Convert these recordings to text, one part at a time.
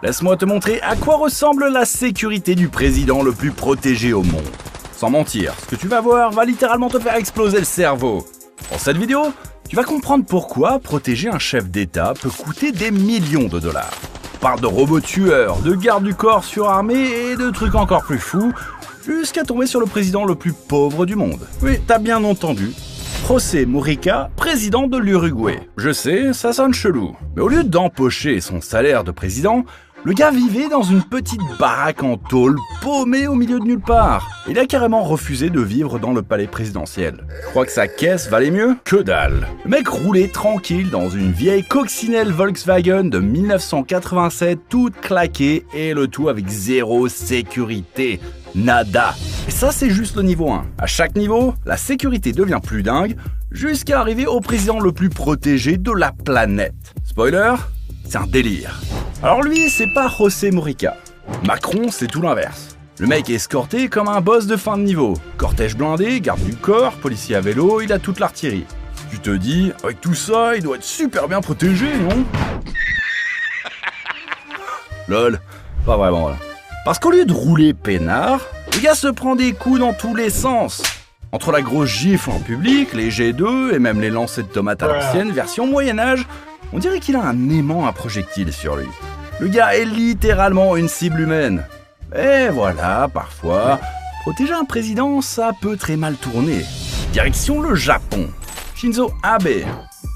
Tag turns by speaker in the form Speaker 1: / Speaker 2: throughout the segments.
Speaker 1: Laisse-moi te montrer à quoi ressemble la sécurité du président le plus protégé au monde. Sans mentir, ce que tu vas voir va littéralement te faire exploser le cerveau. Dans cette vidéo, tu vas comprendre pourquoi protéger un chef d'État peut coûter des millions de dollars. On parle de robots tueurs, de gardes du corps surarmés et de trucs encore plus fous, jusqu'à tomber sur le président le plus pauvre du monde. Oui, t'as bien entendu. José Mujica, président de l'Uruguay. Je sais, ça sonne chelou. Mais au lieu d'empocher son salaire de président, le gars vivait dans une petite baraque en tôle, paumé au milieu de nulle part. Il a carrément refusé de vivre dans le palais présidentiel. Je crois que sa caisse valait mieux que dalle. Le mec roulait tranquille dans une vieille coccinelle Volkswagen de 1987, toute claquée, et le tout avec zéro sécurité. Nada. Et ça, c'est juste le niveau 1. À chaque niveau, la sécurité devient plus dingue, jusqu'à arriver au président le plus protégé de la planète. Spoiler, c'est un délire. Alors lui, c'est pas José Mujica. Macron, c'est tout l'inverse. Le mec est escorté comme un boss de fin de niveau. Cortège blindé, garde du corps, policier à vélo, il a toute l'artillerie. Tu te dis, avec tout ça, il doit être super bien protégé, non? Lol, pas vraiment là. Parce qu'au lieu de rouler peinard, le gars se prend des coups dans tous les sens. Entre la grosse gifle en public, les G2 et même les lancers de tomates à l'ancienne, version Moyen-Âge, on dirait qu'il a un aimant à projectiles sur lui. Le gars est littéralement une cible humaine. Et voilà, parfois, protéger un président, ça peut très mal tourner. Direction le Japon. Shinzo Abe,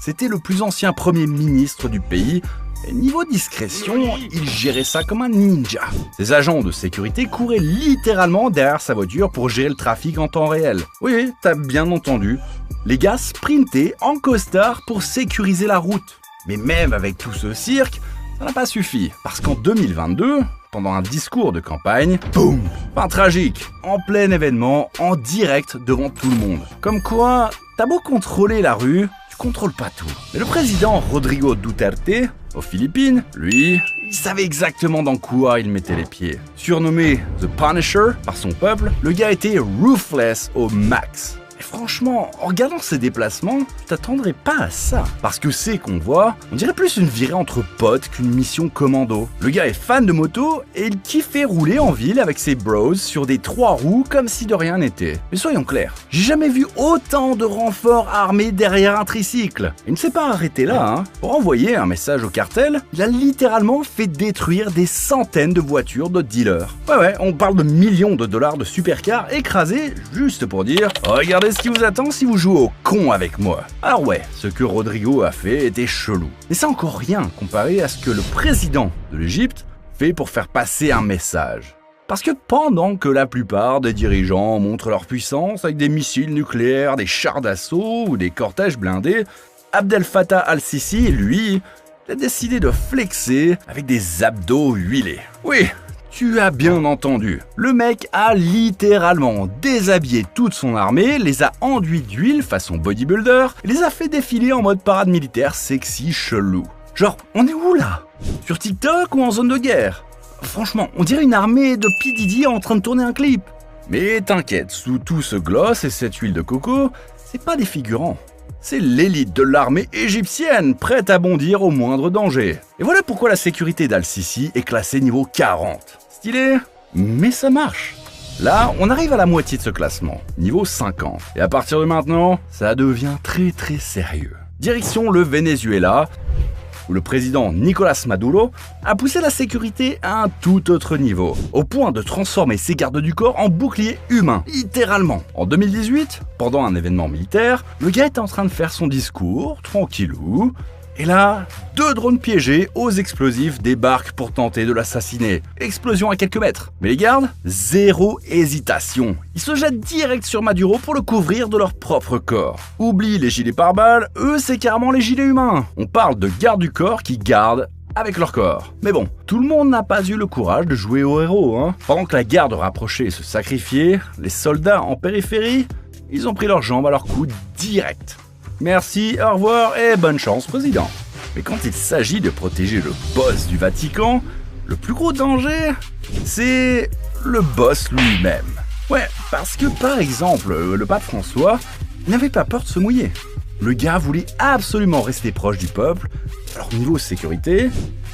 Speaker 1: c'était le plus ancien premier ministre du pays. Et niveau discrétion, il gérait ça comme un ninja. Ses agents de sécurité couraient littéralement derrière sa voiture pour gérer le trafic en temps réel. Oui, t'as bien entendu. Les gars sprintaient en costard pour sécuriser la route. Mais même avec tout ce cirque, ça n'a pas suffi. Parce qu'en 2022, pendant un discours de campagne, boum, fin tragique, en plein événement, en direct devant tout le monde. Comme quoi, t'as beau contrôler la rue, tu contrôles pas tout. Mais le président Rodrigo Duterte, aux Philippines, lui, il savait exactement dans quoi il mettait les pieds. Surnommé The Punisher par son peuple, le gars était ruthless au max. Et franchement, en regardant ses déplacements, tu t'attendrais pas à ça. Parce que c'est qu'on voit, on dirait plus une virée entre potes qu'une mission commando. Le gars est fan de moto et il kiffait rouler en ville avec ses bros sur des 3 roues comme si de rien n'était. Mais soyons clairs, j'ai jamais vu autant de renforts armés derrière un tricycle. Il ne s'est pas arrêté là, hein. Pour envoyer un message au cartel, il a littéralement fait détruire des centaines de voitures de dealers. Ouais, on parle de millions de dollars de supercars écrasés juste pour dire « Regardez ce qui vous attend si vous jouez au con avec moi ». Alors ouais, ce que Rodrigo a fait était chelou. Mais c'est encore rien comparé à ce que le président de l'Égypte fait pour faire passer un message. Parce que pendant que la plupart des dirigeants montrent leur puissance avec des missiles nucléaires, des chars d'assaut ou des cortèges blindés, Abdel Fattah al-Sisi, lui, a décidé de flexer avec des abdos huilés. Oui, tu as bien entendu. Le mec a littéralement déshabillé toute son armée, les a enduits d'huile façon bodybuilder, et les a fait défiler en mode parade militaire sexy chelou. Genre, on est où là? Sur TikTok ou en zone de guerre? Franchement, on dirait une armée de P. Diddy en train de tourner un clip. Mais t'inquiète, sous tout ce gloss et cette huile de coco, c'est pas des figurants. C'est l'élite de l'armée égyptienne, prête à bondir au moindre danger. Et voilà pourquoi la sécurité d'Al-Sisi est classée niveau 40. Stylé, mais ça marche. Là, on arrive à la moitié de ce classement, niveau 50. Et à partir de maintenant, ça devient très très sérieux. Direction le Venezuela, où le président Nicolás Maduro a poussé la sécurité à un tout autre niveau, au point de transformer ses gardes du corps en boucliers humains, littéralement. En 2018, pendant un événement militaire, le gars est en train de faire son discours, tranquillou, et là, 2 drones piégés aux explosifs débarquent pour tenter de l'assassiner. Explosion à quelques mètres. Mais les gardes, zéro hésitation. Ils se jettent direct sur Maduro pour le couvrir de leur propre corps. Oublie les gilets pare-balles, eux c'est carrément les gilets humains. On parle de gardes du corps qui gardent avec leur corps. Mais bon, tout le monde n'a pas eu le courage de jouer au héros, hein. Pendant que la garde rapprochée se sacrifiait, les soldats en périphérie, ils ont pris leurs jambes à leur cou direct. Merci, au revoir et bonne chance, président. Mais quand il s'agit de protéger le boss du Vatican, le plus gros danger, c'est le boss lui-même. Ouais, parce que par exemple, le pape François n'avait pas peur de se mouiller. Le gars voulait absolument rester proche du peuple, alors niveau sécurité,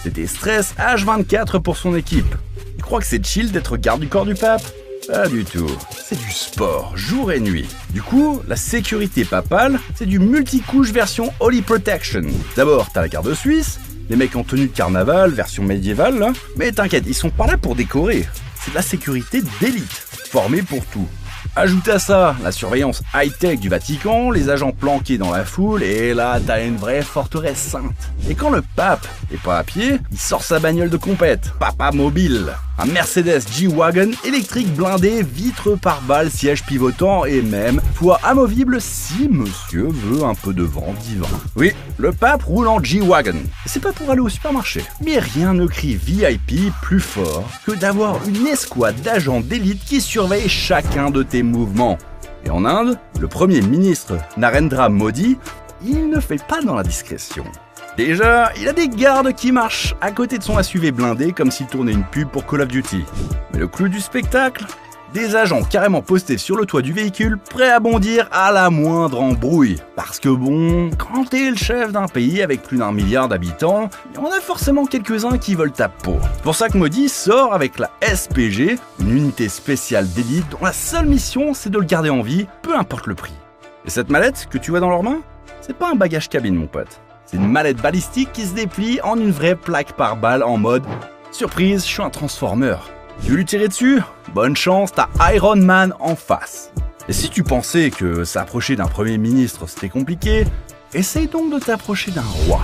Speaker 1: C'était stress H24 pour son équipe. Tu crois que c'est chill d'être garde du corps du pape? Pas du tout. C'est du sport, jour et nuit. Du coup, la sécurité papale, c'est du multicouche version Holy Protection. D'abord, t'as la garde suisse, les mecs en tenue de carnaval, version médiévale, là. Mais t'inquiète, ils sont pas là pour décorer. C'est de la sécurité d'élite, formée pour tout. Ajoute à ça la surveillance high-tech du Vatican, les agents planqués dans la foule, et là, t'as une vraie forteresse sainte. Et quand le pape est pas à pied, il sort sa bagnole de compète, Papa Mobile. Un Mercedes G-Wagon électrique blindé, vitres par balle, siège pivotant et même toit amovible si monsieur veut un peu de vent divin. Oui, le pape roule en G-Wagon. Et c'est pas pour aller au supermarché. Mais rien ne crie VIP plus fort que d'avoir une escouade d'agents d'élite qui surveille chacun de tes mouvements. Et en Inde, le premier ministre Narendra Modi, il ne fait pas dans la discrétion. Déjà, il a des gardes qui marchent à côté de son SUV blindé comme s'il tournait une pub pour Call of Duty. Mais le clou du spectacle, des agents carrément postés sur le toit du véhicule, prêts à bondir à la moindre embrouille. Parce que bon, quand t'es le chef d'un pays avec plus d'1 milliard d'habitants, il y en a forcément quelques-uns qui veulent ta peau. C'est pour ça que Modi sort avec la SPG, une unité spéciale d'élite dont la seule mission c'est de le garder en vie, peu importe le prix. Et cette mallette que tu vois dans leurs mains, c'est pas un bagage cabine mon pote. C'est une mallette balistique qui se déplie en une vraie plaque par balle en mode « Surprise, je suis un Transformer ». Tu veux lui tirer dessus? Bonne chance, t'as Iron Man en face. Et si tu pensais que s'approcher d'un premier ministre c'était compliqué, essaye donc de t'approcher d'un roi.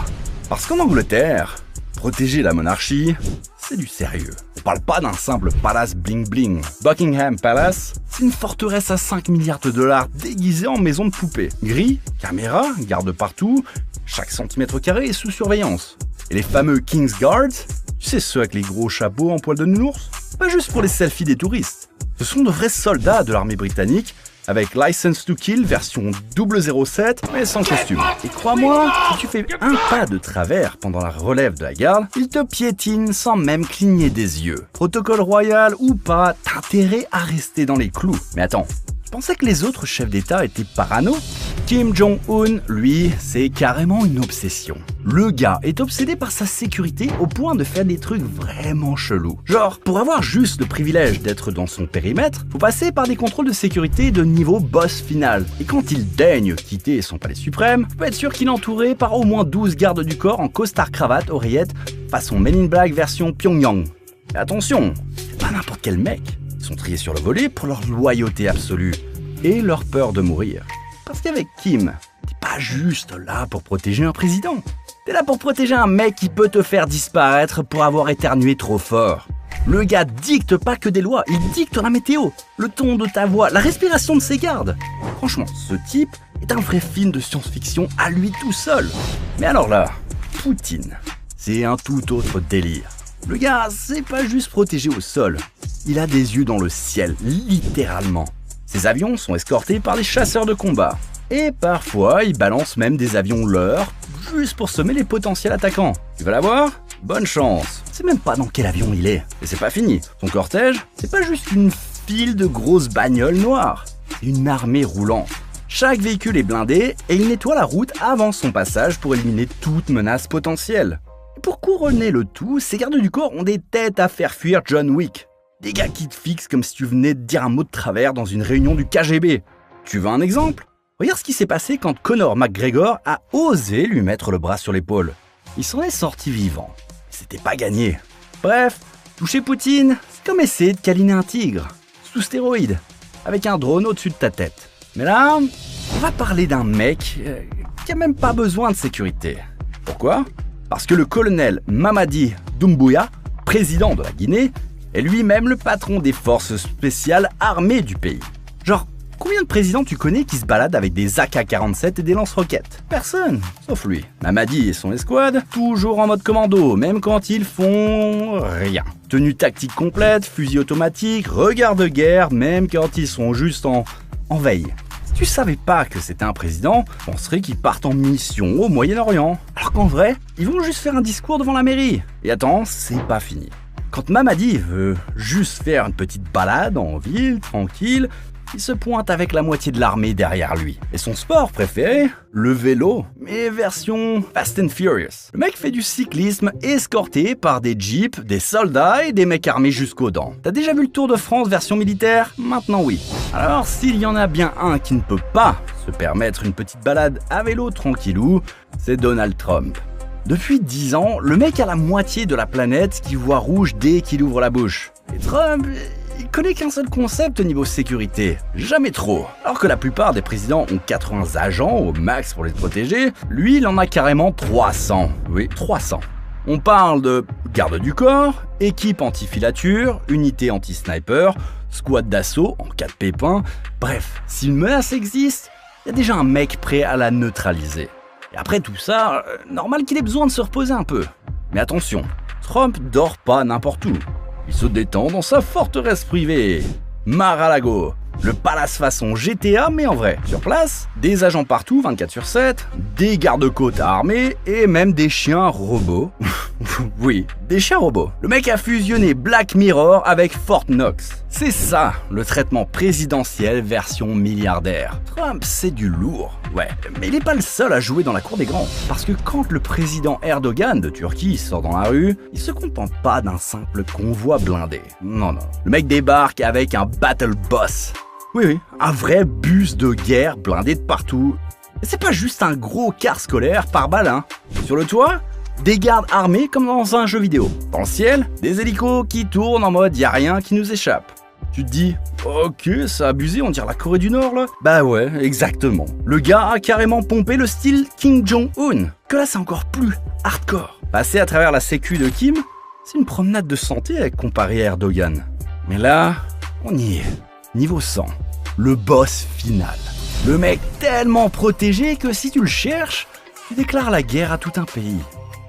Speaker 1: Parce qu'en Angleterre, protéger la monarchie, c'est du sérieux. On parle pas d'un simple palace bling bling. Buckingham Palace, c'est une forteresse à 5 milliards de dollars déguisée en maison de poupée. Gris, caméra, garde partout, chaque centimètre carré est sous surveillance. Et les fameux King's Guards, tu sais ceux avec les gros chapeaux en poil de nounours? Pas juste pour les selfies des touristes. Ce sont de vrais soldats de l'armée britannique avec License to Kill version 007 mais sans costume. Et crois-moi, si tu fais un pas de travers pendant la relève de la garde, ils te piétinent sans même cligner des yeux. Protocole royal ou pas, t'as intérêt à rester dans les clous. Mais attends, tu pensais que les autres chefs d'État étaient parano? Kim Jong-un, lui, c'est carrément une obsession. Le gars est obsédé par sa sécurité au point de faire des trucs vraiment chelous. Genre, pour avoir juste le privilège d'être dans son périmètre, faut passer par des contrôles de sécurité de niveau boss final. Et quand il daigne quitter son palais suprême, faut être sûr qu'il est entouré par au moins 12 gardes du corps en costard-cravate, oreillette, façon Men in Black version Pyongyang. Mais attention, c'est pas n'importe quel mec. Ils sont triés sur le volet pour leur loyauté absolue et leur peur de mourir. Parce qu'avec Kim, t'es pas juste là pour protéger un président. T'es là pour protéger un mec qui peut te faire disparaître pour avoir éternué trop fort. Le gars dicte pas que des lois, il dicte la météo, le ton de ta voix, la respiration de ses gardes. Franchement, ce type est un vrai film de science-fiction à lui tout seul. Mais alors là, Poutine, c'est un tout autre délire. Le gars, c'est pas juste protégé au sol, il a des yeux dans le ciel, littéralement. Ces avions sont escortés par des chasseurs de combat. Et parfois, ils balancent même des avions leurs, juste pour semer les potentiels attaquants. Tu vas la voir? Bonne chance. C'est même pas dans quel avion il est. Et c'est pas fini. Son cortège, c'est pas juste une file de grosses bagnoles noires. C'est une armée roulante. Chaque véhicule est blindé et il nettoie la route avant son passage pour éliminer toute menace potentielle. Et pour couronner le tout, ces gardes du corps ont des têtes à faire fuir John Wick. Des gars qui te fixent comme si tu venais de dire un mot de travers dans une réunion du KGB. Tu veux un exemple? Regarde ce qui s'est passé quand Conor McGregor a osé lui mettre le bras sur l'épaule. Il s'en est sorti vivant. C'était pas gagné. Bref, toucher Poutine, c'est comme essayer de câliner un tigre, sous stéroïdes, avec un drone au-dessus de ta tête. Mais là, on va parler d'un mec qui a même pas besoin de sécurité. Pourquoi? Parce que le colonel Mamadi Doumbouya, président de la Guinée, est lui-même le patron des forces spéciales armées du pays. Genre, combien de présidents tu connais qui se baladent avec des AK-47 et des lance-roquettes? Personne, sauf lui. Mamadi et son escouade, toujours en mode commando, même quand ils font rien. Tenue tactique complète, fusil automatique, regard de guerre, même quand ils sont juste en veille. Si tu savais pas que c'était un président, on penserait qu'ils partent en mission au Moyen-Orient. Alors qu'en vrai, ils vont juste faire un discours devant la mairie. Et attends, c'est pas fini. Quand Mamadi veut juste faire une petite balade en ville, tranquille, il se pointe avec la moitié de l'armée derrière lui. Et son sport préféré? Le vélo, mais version Fast and Furious. Le mec fait du cyclisme escorté par des jeeps, des soldats et des mecs armés jusqu'aux dents. T'as déjà vu le Tour de France version militaire? Maintenant oui. Alors s'il y en a bien un qui ne peut pas se permettre une petite balade à vélo tranquillou, c'est Donald Trump. Depuis 10 ans, le mec a la moitié de la planète qui voit rouge dès qu'il ouvre la bouche. Et Trump, il connaît qu'un seul concept au niveau sécurité, jamais trop. Alors que la plupart des présidents ont 80 agents au max pour les protéger, lui il en a carrément 300. Oui, 300. On parle de garde du corps, équipe anti-filature, unité anti-sniper, squad d'assaut en cas de pépin. Bref, si une menace existe, il y a déjà un mec prêt à la neutraliser. Et après tout ça, normal qu'il ait besoin de se reposer un peu. Mais attention, Trump dort pas n'importe où. Il se détend dans sa forteresse privée, Mar-a-Lago, le palace façon GTA mais en vrai. Sur place, des agents partout 24/7, des gardes-côtes armés et même des chiens robots. Oui, des chiens robots. Le mec a fusionné Black Mirror avec Fort Knox. C'est ça, le traitement présidentiel version milliardaire. Trump, c'est du lourd. Ouais, mais il n'est pas le seul à jouer dans la cour des grands. Parce que quand le président Erdogan de Turquie sort dans la rue, il se contente pas d'un simple convoi blindé. Non. Le mec débarque avec un battle boss. Oui, un vrai bus de guerre blindé de partout. Et c'est pas juste un gros car scolaire par balle, hein. Sur le toit, des gardes armés comme dans un jeu vidéo. Dans le ciel, des hélicos qui tournent en mode y a rien qui nous échappe. Tu te dis, ok, c'est abusé, on dirait la Corée du Nord là. Bah ouais, exactement. Le gars a carrément pompé le style Kim Jong-un. Que là c'est encore plus hardcore. Passer à travers la sécu de Kim, c'est une promenade de santé comparé à Erdogan. Mais là, on y est. Niveau 100, le boss final. Le mec tellement protégé que si tu le cherches, tu déclares la guerre à tout un pays.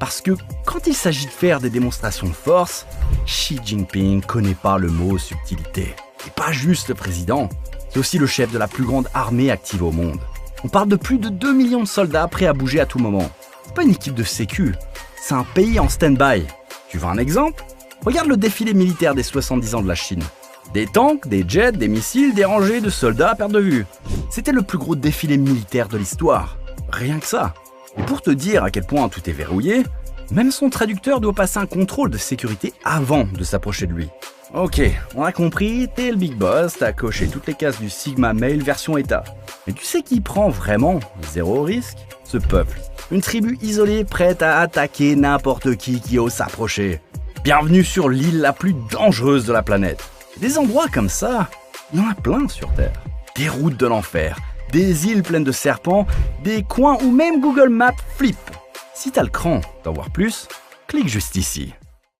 Speaker 1: Parce que quand il s'agit de faire des démonstrations de force, Xi Jinping connaît pas le mot subtilité. Et pas juste le président, c'est aussi le chef de la plus grande armée active au monde. On parle de plus de 2 millions de soldats prêts à bouger à tout moment. C'est pas une équipe de sécu, c'est un pays en stand-by. Tu veux un exemple? Regarde le défilé militaire des 70 ans de la Chine. Des tanks, des jets, des missiles, des rangées de soldats à perte de vue. C'était le plus gros défilé militaire de l'histoire. Rien que ça. Et pour te dire à quel point tout est verrouillé, même son traducteur doit passer un contrôle de sécurité avant de s'approcher de lui. Ok, on a compris, t'es le big boss, t'as coché toutes les cases du Sigma Mail version État. Mais tu sais qui prend vraiment zéro risque? Ce peuple. Une tribu isolée prête à attaquer n'importe qui ose s'approcher. Bienvenue sur l'île la plus dangereuse de la planète. Des endroits comme ça, il y en a plein sur Terre. Des routes de l'enfer, des îles pleines de serpents, des coins où même Google Maps flippe. Si t'as le cran d'en voir plus, clique juste ici.